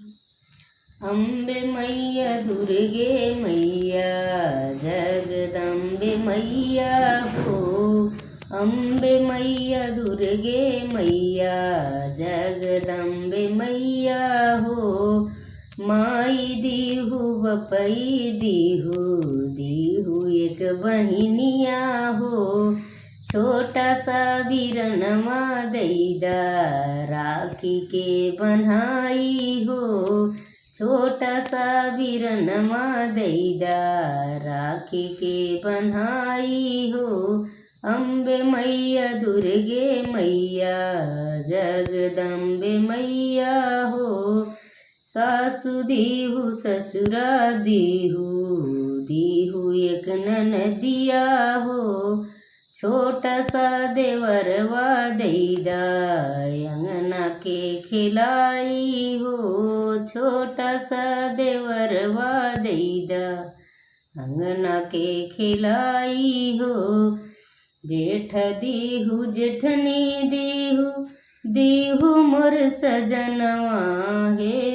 अंबे मैया दुर्गे मैया जगदम्बे मैया हो। अंबे मैया दुर्गे मैया जगदम्बे मैया हो। माई दीहू बपई दीहू दीहू एक बहिनिया हो। छोटा सा बिरनमा दैदा राखी के बन्हाई हो। छोटा सा बिरनमा दैदा राखी के बन्हाई हो। अंबे मैया दुर्गे मैया जगदम्बे मैया हो। सासु दीहू ससुरा दीहू दीहू एक ननदिया हो। छोटा सा देवरवा दैदा अंगना के खिलाई हो। छोटा सा देवरवा दैदा अंगना के खिलाई हो। जेठ दीहू जेठनी दीहू दीहू मोर सजनवा हे